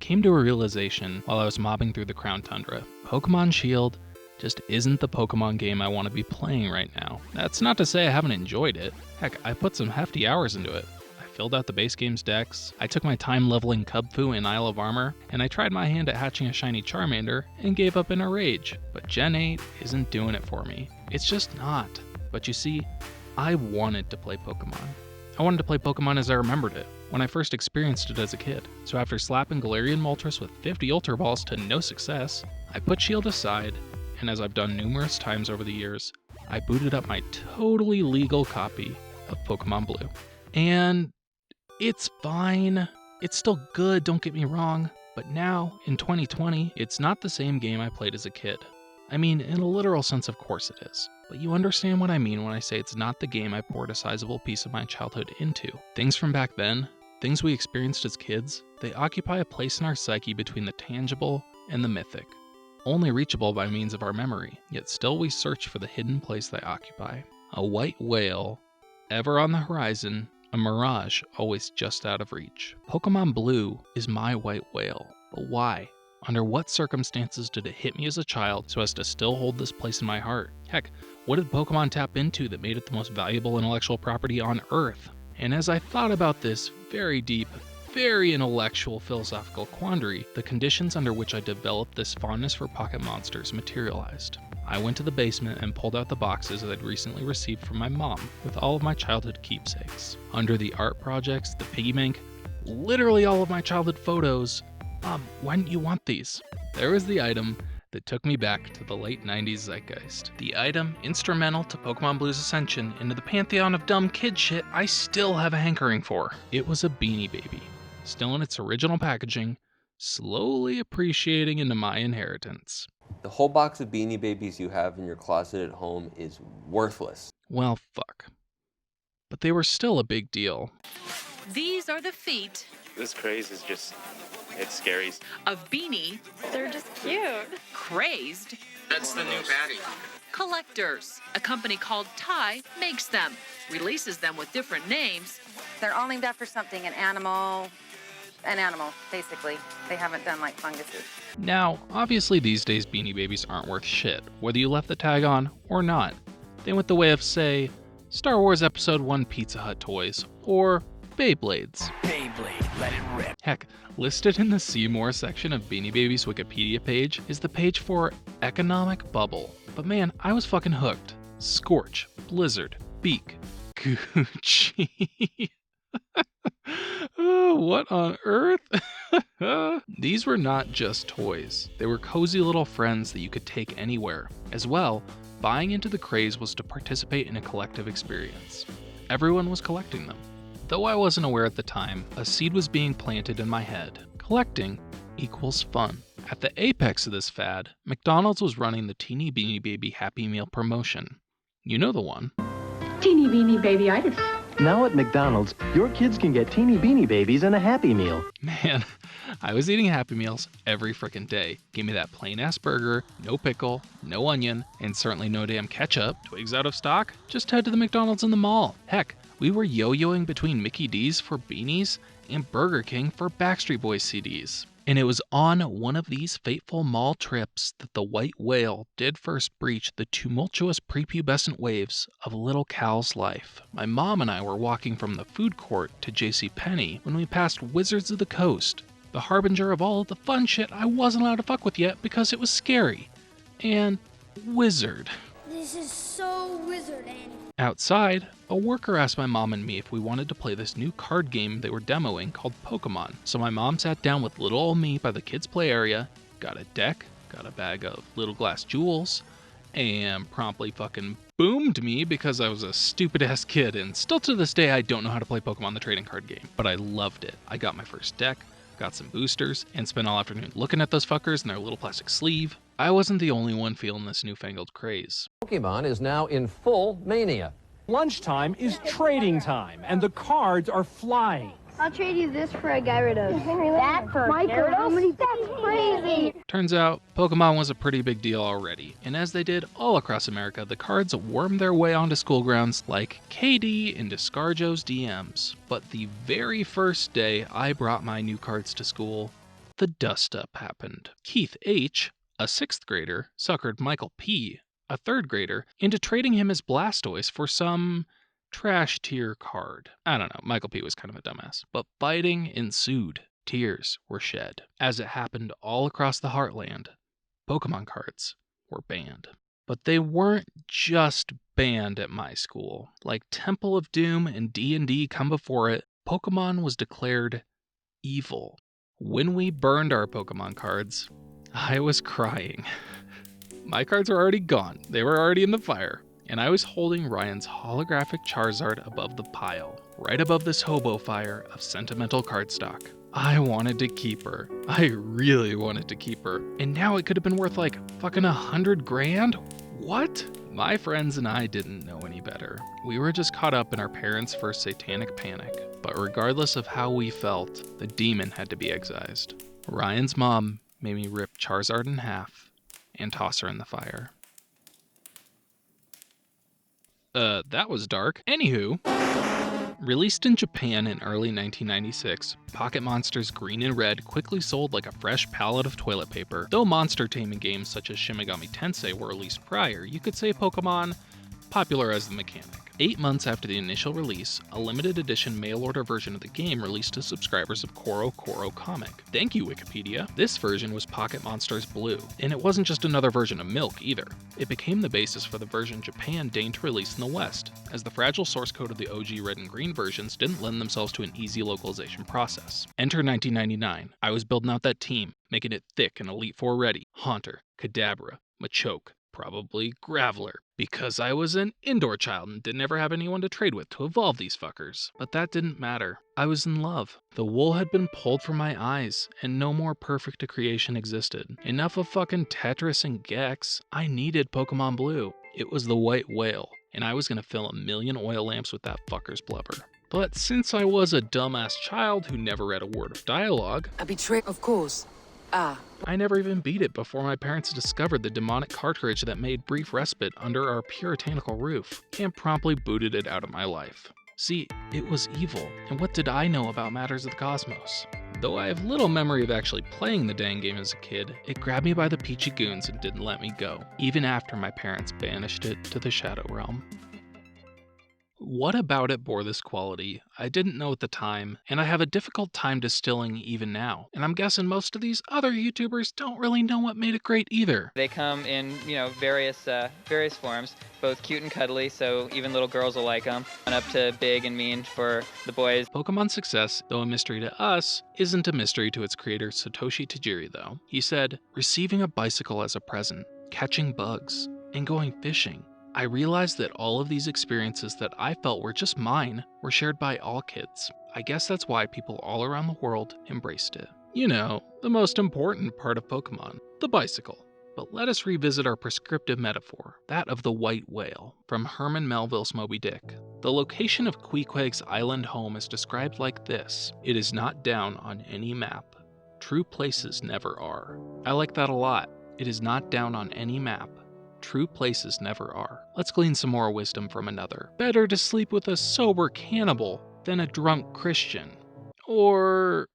came to a realization while I was mobbing through the Crown Tundra. Pokémon Shield just isn't the Pokemon game I want to be playing right now. That's not to say I haven't enjoyed it. Heck, I put some hefty hours into it. I filled out the base game's decks, I took my time leveling Cubfu in Isle of Armor, and I tried my hand at hatching a shiny Charmander and gave up in a rage. But Gen 8 isn't doing it for me. It's just not. But you see, I wanted to play Pokemon. I wanted to play Pokemon as I remembered it, when I first experienced it as a kid. So after slapping Galarian Moltres with 50 Ultra Balls to no success, I put Shield aside, and as I've done numerous times over the years, I booted up my totally legal copy of Pokémon Blue. And it's fine. It's still good, don't get me wrong. But now, in 2020, it's not the same game I played as a kid. I mean, in a literal sense, of course it is. But you understand what I mean when I say it's not the game I poured a sizable piece of my childhood into. Things from back then, things we experienced as kids, they occupy a place in our psyche between the tangible and the mythic. Only reachable by means of our memory, yet still we search for the hidden place they occupy. A white whale, ever on the horizon, a mirage always just out of reach. Pokémon Blue is my white whale, but why? Under what circumstances did it hit me as a child so as to still hold this place in my heart? Heck, what did Pokemon tap into that made it the most valuable intellectual property on Earth? And as I thought about this very deep, very intellectual philosophical quandary, the conditions under which I developed this fondness for pocket monsters materialized. I went to the basement and pulled out the boxes that I'd recently received from my mom with all of my childhood keepsakes. Under the art projects, the piggy bank, literally all of my childhood photos. Mom, why didn't you want these? There was the item that took me back to the late 90s zeitgeist. The item instrumental to Pokemon Blue's ascension into the pantheon of dumb kid shit I still have a hankering for. It was a Beanie Baby, still in its original packaging, slowly appreciating into my inheritance. The whole box of Beanie Babies you have in your closet at home is worthless. Well, fuck. But they were still a big deal. These are the feet. This craze is just, it's scary. Of Beanie. They're just cute. Crazed. That's the new baddie. Collectors. A company called Ty makes them, releases them with different names. They're all named after something, an animal, basically. They haven't done like funguses. Now, obviously these days Beanie Babies aren't worth shit, whether you left the tag on or not. They went the way of, say, Star Wars Episode 1 Pizza Hut toys, or Beyblades. Beyblade, let it rip. Heck, listed in the Seymour section of Beanie Babies Wikipedia page is the page for Economic Bubble. But man, I was fucking hooked. Scorch, Blizzard, Beak, Gucci. Oh, what on earth? These were not just toys. They were cozy little friends that you could take anywhere. As well, buying into the craze was to participate in a collective experience. Everyone was collecting them. Though I wasn't aware at the time, a seed was being planted in my head. Collecting equals fun. At the apex of this fad, McDonald's was running the Teeny Beanie Baby Happy Meal promotion. You know the one. Teeny Beanie Babyitis. Now at McDonald's, your kids can get Teeny Beanie Babies and a Happy Meal. Man, I was eating Happy Meals every frickin' day. Give me that plain-ass burger, no pickle, no onion, and certainly no damn ketchup. Twigs out of stock? Just head to the McDonald's in the mall. Heck, we were yo-yoing between Mickey D's for beanies and Burger King for Backstreet Boys CDs. And it was on one of these fateful mall trips that the white whale did first breach the tumultuous prepubescent waves of little Cal's life. My mom and I were walking from the food court to JCPenney when we passed Wizards of the Coast, the harbinger of all of the fun shit I wasn't allowed to fuck with yet because it was scary. And wizard. This is so wizard, Annie. Outside, a worker asked my mom and me if we wanted to play this new card game they were demoing called Pokemon. So my mom sat down with little old me by the kids' play area, got a deck, got a bag of little glass jewels, and promptly fucking boomed me because I was a stupid-ass kid, and still to this day I don't know how to play Pokemon the trading card game. But I loved it. I got my first deck, got some boosters, and spent all afternoon looking at those fuckers in their little plastic sleeve. I wasn't the only one feeling this newfangled craze. Pokemon is now in full mania. Lunchtime is trading time, and the cards are flying. I'll trade you this for a Gyarados. That for a Gyarados? That's crazy! Turns out, Pokemon was a pretty big deal already, and as they did all across America, the cards wormed their way onto school grounds like KD into ScarJo's DMs. But the very first day I brought my new cards to school, the dust-up happened. Keith H., a 6th grader, suckered Michael P., a 3rd grader, into trading him his Blastoise for some trash tier card. I don't know, Michael P. was kind of a dumbass. But fighting ensued. Tears were shed. As it happened all across the Heartland, Pokemon cards were banned. But they weren't just banned at my school. Like Temple of Doom and D&D come before it, Pokemon was declared evil. When we burned our Pokemon cards, I was crying. My cards were already gone. They were already in the fire. And I was holding Ryan's holographic Charizard above the pile, right above this hobo fire of sentimental cardstock. I wanted to keep her. I really wanted to keep her. And now it could have been worth like fucking $100 grand? What? My friends and I didn't know any better. We were just caught up in our parents' first satanic panic. But regardless of how we felt, the demon had to be excised. Ryan's mom made me rip Charizard in half and toss her in the fire. That was dark. Anywho, released in Japan in early 1996, Pocket Monsters Green and Red quickly sold like a fresh pallet of toilet paper. Though monster taming games such as Shin Megami Tensei were released prior, you could say Pokemon popularized the mechanic. 8 months after the initial release, a limited edition mail-order version of the game released to subscribers of Koro Koro Comic. Thank you, Wikipedia. This version was Pocket Monsters Blue, and it wasn't just another version of Milk either. It became the basis for the version Japan deigned to release in the West, as the fragile source code of the OG Red and Green versions didn't lend themselves to an easy localization process. Enter 1999. I was building out that team, making it thick and Elite Four ready. Haunter, Kadabra, Machoke, probably Graveler, because I was an indoor child and didn't ever have anyone to trade with to evolve these fuckers. But that didn't matter. I was in love. The wool had been pulled from my eyes, and no more perfect a creation existed. Enough of fucking Tetris and Gex. I needed Pokemon Blue. It was the white whale, and I was gonna fill 1,000,000 oil lamps with that fucker's blubber. But since I was a dumbass child who never read a word of dialogue, A betrayal, of course. I never even beat it before my parents discovered the demonic cartridge that made brief respite under our puritanical roof, and promptly booted it out of my life. See, it was evil, and what did I know about matters of the cosmos? Though I have little memory of actually playing the dang game as a kid, it grabbed me by the peachy goons and didn't let me go, even after my parents banished it to the Shadow Realm. What about it bore this quality? I didn't know at the time, and I have a difficult time distilling even now. And I'm guessing most of these other YouTubers don't really know what made it great either. They come in, various forms, both cute and cuddly, so even little girls will like them, and up to big and mean for the boys. Pokemon's success, though a mystery to us, isn't a mystery to its creator Satoshi Tajiri though. He said, "Receiving a bicycle as a present, catching bugs, and going fishing. I realized that all of these experiences that I felt were just mine were shared by all kids. I guess that's why people all around the world embraced it." You know, the most important part of Pokemon, the bicycle. But let us revisit our prescriptive metaphor, that of the white whale, from Herman Melville's Moby Dick. The location of Queequeg's island home is described like this: "It is not down on any map. True places never are." I like that a lot. It is not down on any map. True places never are. Let's glean some more wisdom from another. Better to sleep with a sober cannibal than a drunk Christian. Or...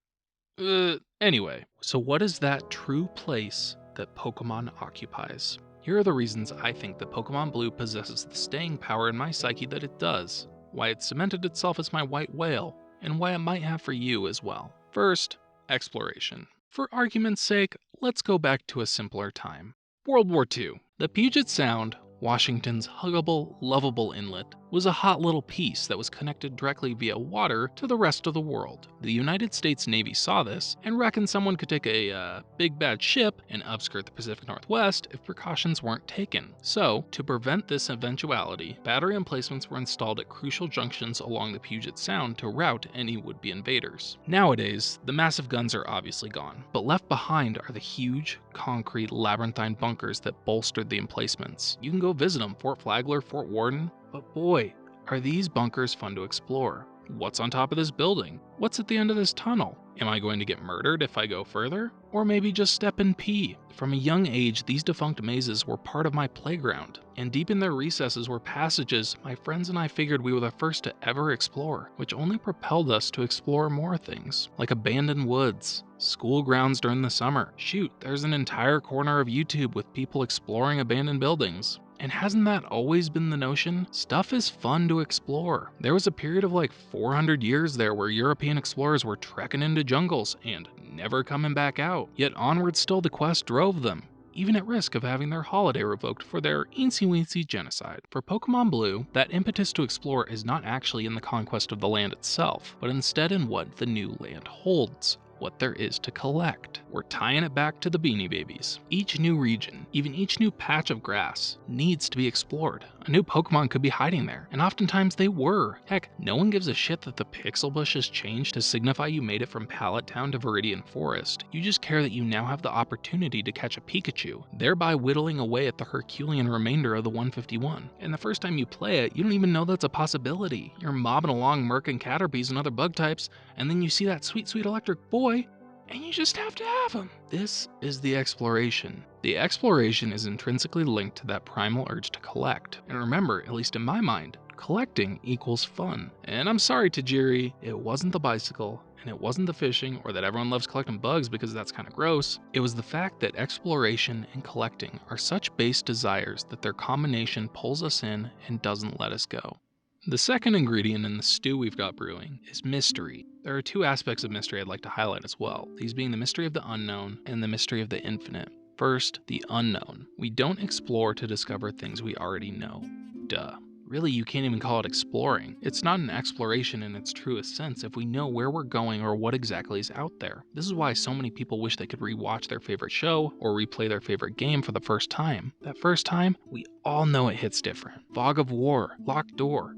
anyway, so what is that true place that Pokemon occupies? Here are the reasons I think that Pokemon Blue possesses the staying power in my psyche that it does, why it cemented itself as my white whale, and why it might have for you as well. First, exploration. For argument's sake, let's go back to a simpler time. World War II. The Puget Sound, Washington's huggable, lovable inlet, was a hot little piece that was connected directly via water to the rest of the world. The United States Navy saw this and reckoned someone could take a big bad ship and upskirt the Pacific Northwest if precautions weren't taken. So, to prevent this eventuality, battery emplacements were installed at crucial junctions along the Puget Sound to rout any would-be invaders. Nowadays, the massive guns are obviously gone, but left behind are the huge, concrete, labyrinthine bunkers that bolstered the emplacements. You can go visit them, Fort Flagler, Fort Warden, but boy, are these bunkers fun to explore. What's on top of this building? What's at the end of this tunnel? Am I going to get murdered if I go further? Or maybe just step and pee? From a young age, these defunct mazes were part of my playground, and deep in their recesses were passages my friends and I figured we were the first to ever explore, which only propelled us to explore more things, like abandoned woods, school grounds during the summer. Shoot, there's an entire corner of YouTube with people exploring abandoned buildings. And hasn't that always been the notion? Stuff is fun to explore. There was a period of like 400 years there where European explorers were trekking into jungles and never coming back out. Yet onward still the quest drove them, even at risk of having their holiday revoked for their eensy-weensy genocide. For Pokémon Blue, that impetus to explore is not actually in the conquest of the land itself, but instead in what the new land holds. What there is to collect. We're tying it back to the Beanie Babies. Each new region, even each new patch of grass, needs to be explored. A new Pokemon could be hiding there, and oftentimes they were. Heck, no one gives a shit that the pixel bush has changed to signify you made it from Pallet Town to Viridian Forest. You just care that you now have the opportunity to catch a Pikachu, thereby whittling away at the Herculean remainder of the 151. And the first time you play it, you don't even know that's a possibility. You're mobbing along Merc and Caterpies and other bug types, and then you see that sweet, sweet electric boy, and you just have to have him. This is the exploration. The exploration is intrinsically linked to that primal urge to collect. And remember, at least in my mind, collecting equals fun. And I'm sorry, Tajiri, it wasn't the bicycle, and it wasn't the fishing, or that everyone loves collecting bugs because that's kind of gross. It was the fact that exploration and collecting are such base desires that their combination pulls us in and doesn't let us go. The second ingredient in the stew we've got brewing is mystery. There are two aspects of mystery I'd like to highlight as well, these being the mystery of the unknown and the mystery of the infinite. First, the unknown. We don't explore to discover things we already know. Duh. Really, you can't even call it exploring. It's not an exploration in its truest sense if we know where we're going or what exactly is out there. This is why so many people wish they could rewatch their favorite show or replay their favorite game for the first time. That first time, we all know it hits different. Fog of War, Locked Door.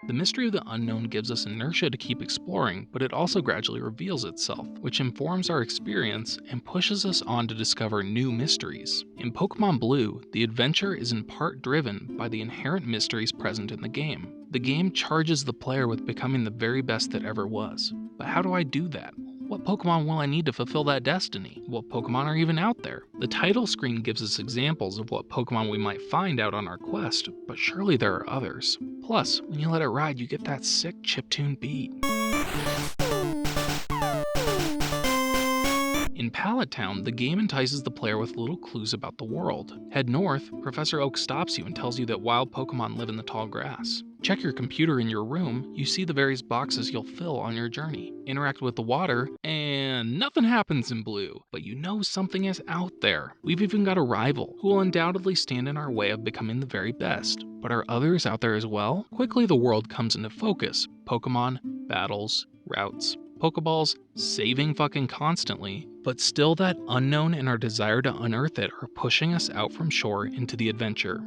The mystery of the unknown gives us inertia to keep exploring, but it also gradually reveals itself, which informs our experience and pushes us on to discover new mysteries. In Pokémon Blue, the adventure is in part driven by the inherent mysteries present in the game. The game charges the player with becoming the very best that ever was. But how do I do that? What Pokemon will I need to fulfill that destiny? What Pokemon are even out there? The title screen gives us examples of what Pokemon we might find out on our quest, but surely there are others. Plus, when you let it ride, you get that sick chiptune beat. In Pallet Town, the game entices the player with little clues about the world. Head north, Professor Oak stops you and tells you that wild Pokemon live in the tall grass. Check your computer in your room, you see the various boxes you'll fill on your journey. Interact with the water, and nothing happens in Blue, but you know something is out there. We've even got a rival, who will undoubtedly stand in our way of becoming the very best. But are others out there as well? Quickly the world comes into focus. Pokemon, battles, routes, Pokeballs, saving fucking constantly, but still that unknown and our desire to unearth it are pushing us out from shore into the adventure.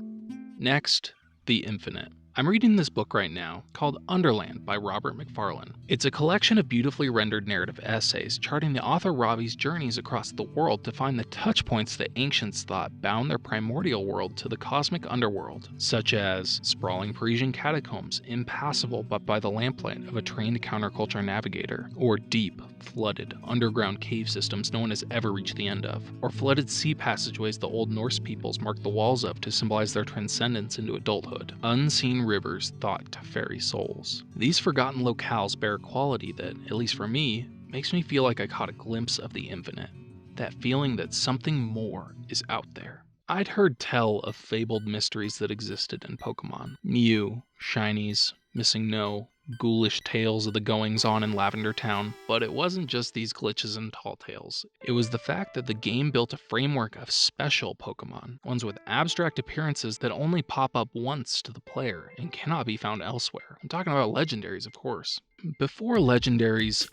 Next, the infinite. I'm reading this book right now called Underland by Robert McFarlane. It's a collection of beautifully rendered narrative essays charting the author Robbie's journeys across the world to find the touch points that ancients thought bound their primordial world to the cosmic underworld, such as sprawling Parisian catacombs impassable but by the lamplight of a trained counterculture navigator, or deep, flooded, underground cave systems no one has ever reached the end of, or flooded sea passageways the old Norse peoples marked the walls of to symbolize their transcendence into adulthood. Unseen rivers thought to ferry souls. These forgotten locales bear a quality that, at least for me, makes me feel like I caught a glimpse of the infinite. That feeling that something more is out there. I'd heard tell of fabled mysteries that existed in Pokemon. Mew, Shinies, Missing No, ghoulish tales of the goings-on in Lavender Town, but it wasn't just these glitches and tall tales. It was the fact that the game built a framework of special Pokemon, ones with abstract appearances that only pop up once to the player and cannot be found elsewhere. I'm talking about Legendaries, of course. Before Legendaries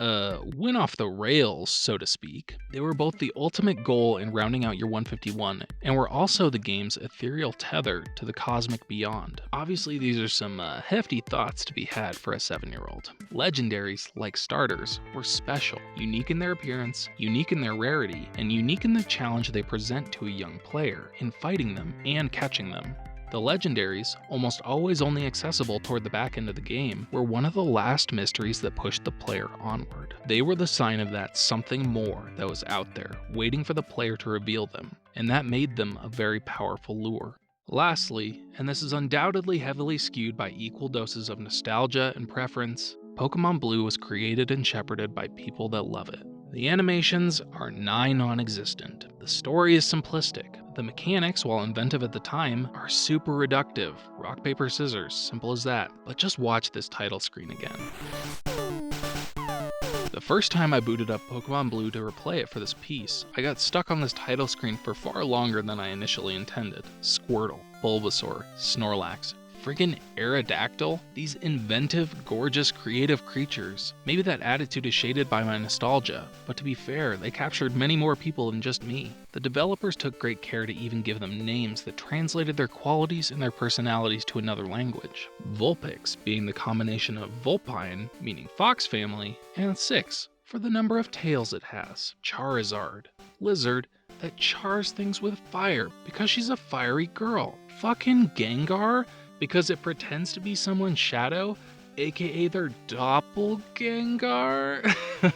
went off the rails, so to speak, they were both the ultimate goal in rounding out your 151, and were also the game's ethereal tether to the cosmic beyond. Obviously, these are some hefty thoughts to be had for a 7-year-old. Legendaries, like starters, were special, unique in their appearance, unique in their rarity, and unique in the challenge they present to a young player in fighting them and catching them. The Legendaries, almost always only accessible toward the back end of the game, were one of the last mysteries that pushed the player onward. They were the sign of that something more that was out there, waiting for the player to reveal them, and that made them a very powerful lure. Lastly, and this is undoubtedly heavily skewed by equal doses of nostalgia and preference, Pokémon Blue was created and shepherded by people that love it. The animations are nigh non-existent. The story is simplistic. The mechanics, while inventive at the time, are super reductive. Rock, paper, scissors, simple as that. But just watch this title screen again. The first time I booted up Pokémon Blue to replay it for this piece, I got stuck on this title screen for far longer than I initially intended. Squirtle, Bulbasaur, Snorlax, friggin' Aerodactyl, these inventive, gorgeous, creative creatures. Maybe that attitude is shaded by my nostalgia, but to be fair, they captured many more people than just me. The developers took great care to even give them names that translated their qualities and their personalities to another language. Vulpix being the combination of Vulpine, meaning fox family, and 6 for the number of tails it has. Charizard, lizard that chars things with fire because she's a fiery girl. Fucking Gengar, because it pretends to be someone's shadow, aka their doppelganger.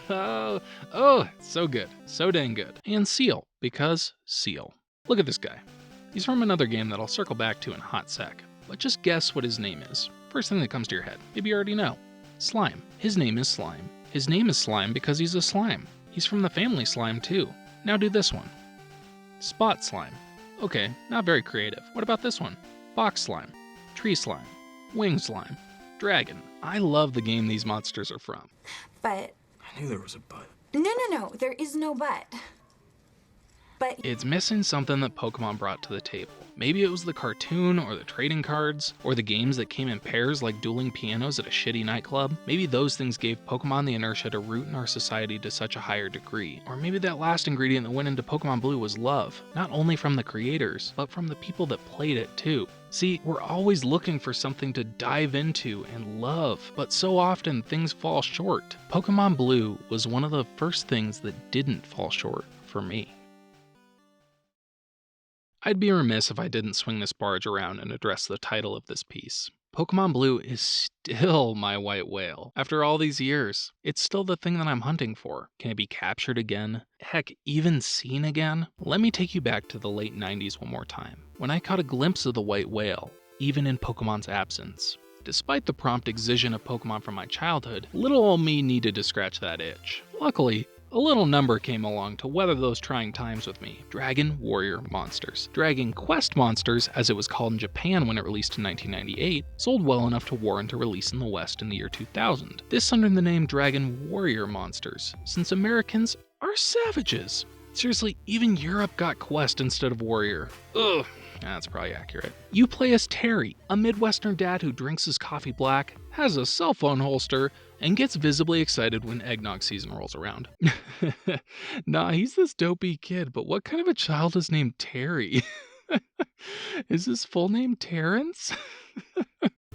Oh, so good. So dang good. And Seal, because Seal. Look at this guy. He's from another game that I'll circle back to in a hot sec, but just guess what his name is. First thing that comes to your head. Maybe you already know. Slime. His name is Slime. His name is Slime because he's a slime. He's from the family Slime too. Now do this one. Spot Slime. Okay, not very creative. What about this one? Box Slime. Tree Slime, Wing Slime, Dragon. I love the game these monsters are from. But... I knew there was a but. No, there is no but. But... It's missing something that Pokemon brought to the table. Maybe it was the cartoon, or the trading cards, or the games that came in pairs like dueling pianos at a shitty nightclub. Maybe those things gave Pokemon the inertia to root in our society to such a higher degree. Or maybe that last ingredient that went into Pokemon Blue was love, not only from the creators, but from the people that played it too. See, we're always looking for something to dive into and love, but so often things fall short. Pokemon Blue was one of the first things that didn't fall short for me. I'd be remiss if I didn't swing this barge around and address the title of this piece. Pokemon Blue is still my white whale. After all these years, it's still the thing that I'm hunting for. Can it be captured again? Heck, even seen again? Let me take you back to the late 90s one more time, when I caught a glimpse of the white whale, even in Pokemon's absence. Despite the prompt excision of Pokemon from my childhood, little old me needed to scratch that itch. Luckily, a little number came along to weather those trying times with me. Dragon Warrior Monsters. Dragon Quest Monsters, as it was called in Japan when it released in 1998, sold well enough to warrant a release in the West in the year 2000. This under the name Dragon Warrior Monsters, since Americans are savages. Seriously, even Europe got Quest instead of Warrior. Ugh. That's probably accurate. You play as Terry, a Midwestern dad who drinks his coffee black, has a cell phone holster, and gets visibly excited when eggnog season rolls around. Nah, he's this dopey kid, but what kind of a child is named Terry? Is his full name Terrence?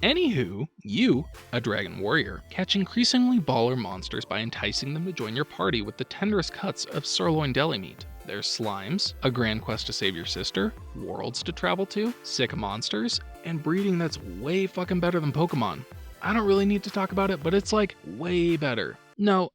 Anywho, you, a dragon warrior, catch increasingly baller monsters by enticing them to join your party with the tenderest cuts of sirloin deli meat. There's slimes, a grand quest to save your sister, worlds to travel to, sick monsters, and breeding that's way fucking better than Pokemon. I don't really need to talk about it, but it's like way better. No,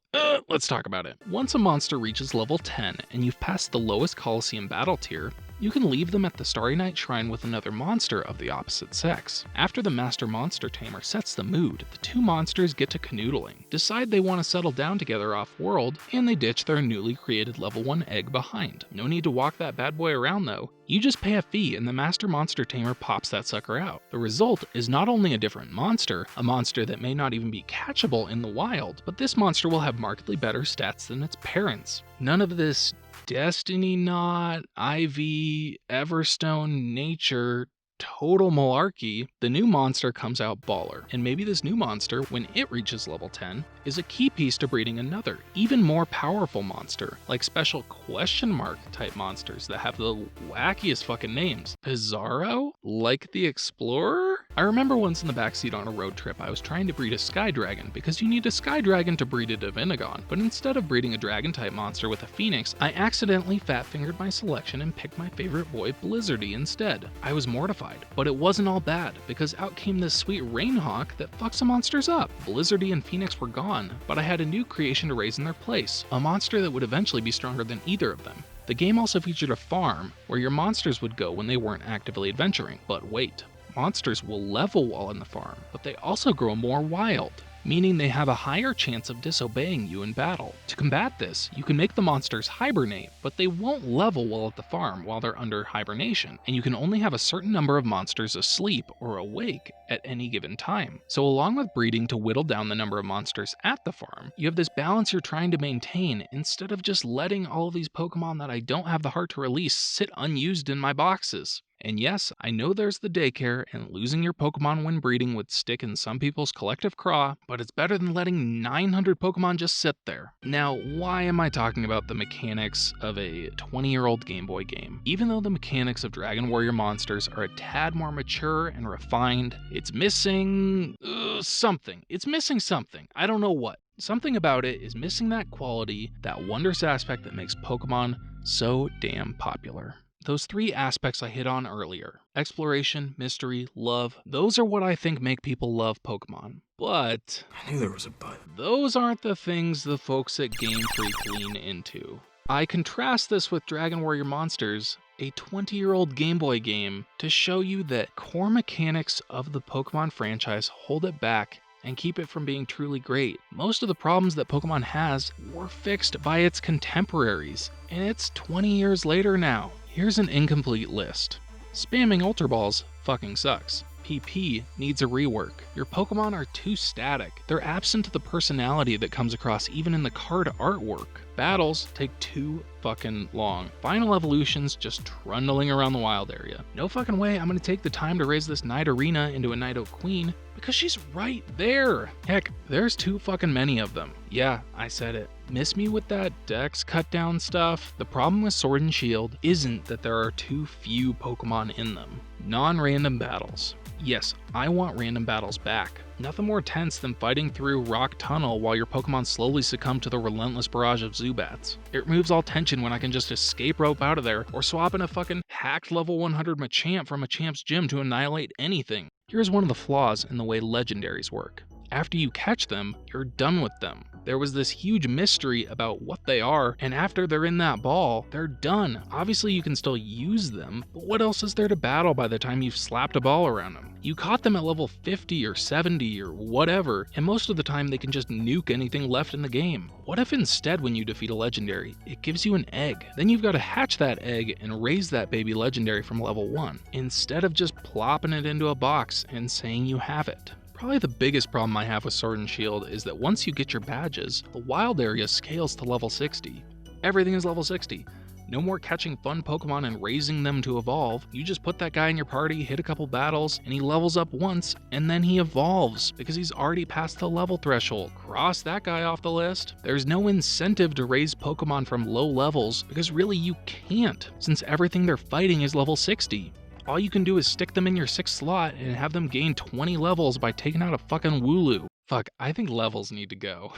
let's talk about it. Once a monster reaches level 10 and you've passed the lowest Coliseum battle tier, you can leave them at the Starry Night Shrine with another monster of the opposite sex. After the Master Monster Tamer sets the mood, the two monsters get to canoodling, decide they want to settle down together off-world, and they ditch their newly created level 1 egg behind. No need to walk that bad boy around though. You just pay a fee and the Master Monster Tamer pops that sucker out. The result is not only a different monster, a monster that may not even be catchable in the wild, but this monster will have markedly better stats than its parents. None of this Destiny Knot, IV, Everstone, Nature, total malarkey. The new monster comes out baller, and maybe this new monster, when it reaches level 10, is a key piece to breeding another, even more powerful monster, like special question mark type monsters that have the wackiest fucking names. Pizarro? Like the Explorer? I remember once in the backseat on a road trip I was trying to breed a Sky Dragon because you need a Sky Dragon to breed a Divinagon, but instead of breeding a Dragon-type monster with a Phoenix, I accidentally fat-fingered my selection and picked my favorite boy Blizzardy instead. I was mortified, but it wasn't all bad, because out came this sweet Rainhawk that fucks the monsters up. Blizzardy and Phoenix were gone, but I had a new creation to raise in their place, a monster that would eventually be stronger than either of them. The game also featured a farm, where your monsters would go when they weren't actively adventuring, but wait. Monsters will level while in the farm, but they also grow more wild, meaning they have a higher chance of disobeying you in battle. To combat this, you can make the monsters hibernate, but they won't level while at the farm while they're under hibernation, and you can only have a certain number of monsters asleep or awake at any given time. So along with breeding to whittle down the number of monsters at the farm, you have this balance you're trying to maintain instead of just letting all of these Pokemon that I don't have the heart to release sit unused in my boxes. And yes, I know there's the daycare, and losing your Pokemon when breeding would stick in some people's collective craw, but it's better than letting 900 Pokemon just sit there. Now, why am I talking about the mechanics of a 20-year-old Game Boy game? Even though the mechanics of Dragon Warrior Monsters are a tad more mature and refined, it's missing something. It's missing something. I don't know what. Something about it is missing that quality, that wondrous aspect that makes Pokemon so damn popular. Those three aspects I hit on earlier, exploration, mystery, love, those are what I think make people love Pokemon. But I knew there was a but. Those aren't the things the folks at GameFreak lean into. I contrast this with Dragon Warrior Monsters, a 20-year-old Game Boy game, to show you that core mechanics of the Pokemon franchise hold it back and keep it from being truly great. Most of the problems that Pokemon has were fixed by its contemporaries, and it's 20 years later now. Here's an incomplete list. Spamming Ultra Balls fucking sucks. PP needs a rework. Your Pokemon are too static. They're absent of the personality that comes across even in the card artwork. Battles take too fucking long. Final evolutions just trundling around the wild area. No fucking way I'm gonna take the time to raise this Nidorina into a Nido Queen because she's right there. Heck, there's too fucking many of them. Yeah, I said it. Miss me with that Dex cut down stuff? The problem with Sword and Shield isn't that there are too few Pokemon in them. Non-random battles. Yes, I want random battles back. Nothing more tense than fighting through Rock Tunnel while your Pokemon slowly succumb to the relentless barrage of Zubats. It removes all tension when I can just escape rope out of there or swap in a fucking hacked level 100 Machamp from a Champ's gym to annihilate anything. Here's one of the flaws in the way Legendaries work. After you catch them, you're done with them. There was this huge mystery about what they are, and after they're in that ball, they're done. Obviously you can still use them, but what else is there to battle by the time you've slapped a ball around them? You caught them at level 50 or 70 or whatever, and most of the time they can just nuke anything left in the game. What if instead when you defeat a legendary, it gives you an egg? Then you've got to hatch that egg and raise that baby legendary from level 1, instead of just plopping it into a box and saying you have it. Probably the biggest problem I have with Sword and Shield is that once you get your badges, the wild area scales to level 60. Everything is level 60. No more catching fun Pokemon and raising them to evolve. You just put that guy in your party, hit a couple battles, and he levels up once, and then he evolves because he's already past the level threshold. Cross that guy off the list. There's no incentive to raise Pokemon from low levels because really you can't, since everything they're fighting is level 60. All you can do is stick them in your 6th slot and have them gain 20 levels by taking out a fucking Wooloo. Fuck, I think levels need to go.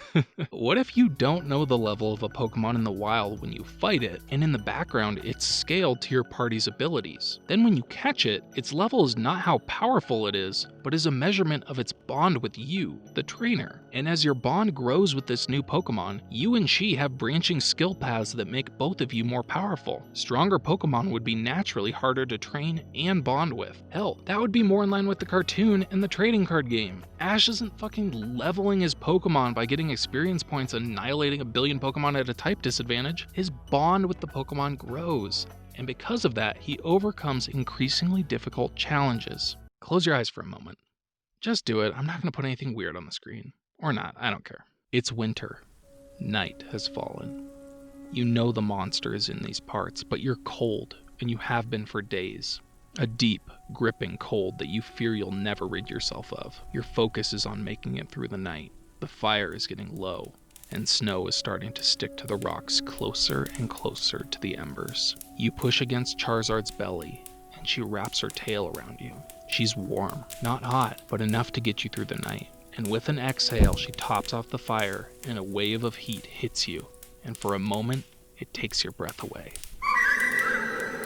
What if you don't know the level of a Pokemon in the wild when you fight it, and in the background it's scaled to your party's abilities? Then when you catch it, its level is not how powerful it is, but is a measurement of its bond with you, the trainer. And as your bond grows with this new Pokemon, you and she have branching skill paths that make both of you more powerful. Stronger Pokemon would be naturally harder to train and bond with. Hell, that would be more in line with the cartoon and the trading card game. Ash isn't fucking leveling his Pokemon by getting experience points annihilating a billion Pokemon at a type disadvantage. His bond with the Pokemon grows, and because of that, he overcomes increasingly difficult challenges. Close your eyes for a moment. Just do it. I'm not going to put anything weird on the screen. Or not, I don't care. It's winter. Night has fallen. You know the monster is in these parts, but you're cold, and you have been for days. A deep, gripping cold that you fear you'll never rid yourself of. Your focus is on making it through the night. The fire is getting low, and snow is starting to stick to the rocks closer and closer to the embers. You push against Charizard's belly, and she wraps her tail around you. She's warm, not hot, but enough to get you through the night. And with an exhale, she tops off the fire, and a wave of heat hits you, and for a moment, it takes your breath away.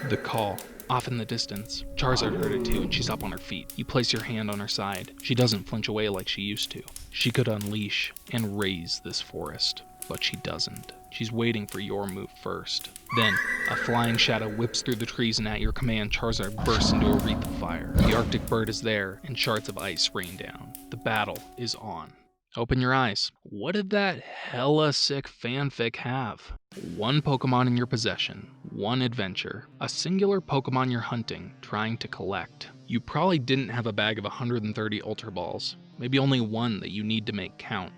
The call, off in the distance. Charizard heard it too, and she's up on her feet. You place your hand on her side. She doesn't flinch away like she used to. She could unleash and raise this forest, but she doesn't. She's waiting for your move first. Then, a flying shadow whips through the trees, and at your command, Charizard bursts into a wreath of fire. The Arctic bird is there, and shards of ice rain down. The battle is on. Open your eyes. What did that hella sick fanfic have? One Pokemon in your possession, one adventure, a singular Pokemon you're hunting, trying to collect. You probably didn't have a bag of 130 Ultra Balls, maybe only one that you need to make count.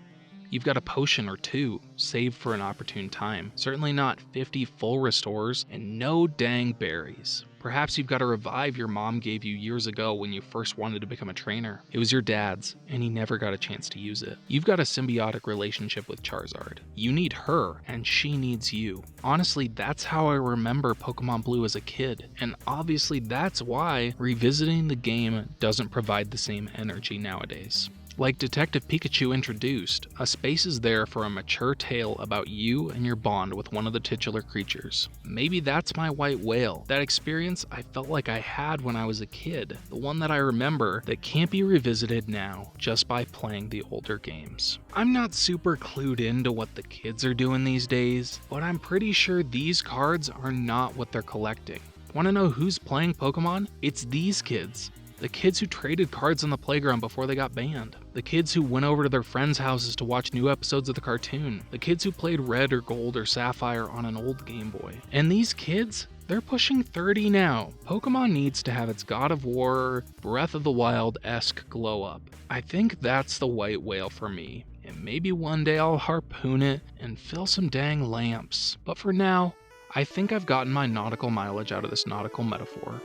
You've got a potion or two, saved for an opportune time. Certainly not 50 full restores, and no dang berries. Perhaps you've got a revive your mom gave you years ago when you first wanted to become a trainer. It was your dad's, and he never got a chance to use it. You've got a symbiotic relationship with Charizard. You need her, and she needs you. Honestly, that's how I remember Pokemon Blue as a kid, and obviously that's why revisiting the game doesn't provide the same energy nowadays. Like Detective Pikachu introduced, a space is there for a mature tale about you and your bond with one of the titular creatures. Maybe that's my white whale, that experience I felt like I had when I was a kid, the one that I remember that can't be revisited now just by playing the older games. I'm not super clued into what the kids are doing these days, but I'm pretty sure these cards are not what they're collecting. Want to know who's playing Pokemon? It's these kids. The kids who traded cards on the playground before they got banned. The kids who went over to their friends' houses to watch new episodes of the cartoon. The kids who played Red or Gold or Sapphire on an old Game Boy. And these kids, they're pushing 30 now. Pokemon needs to have its God of War, Breath of the Wild-esque glow up. I think that's the white whale for me. And maybe one day I'll harpoon it and fill some dang lamps. But for now, I think I've gotten my nautical mileage out of this nautical metaphor.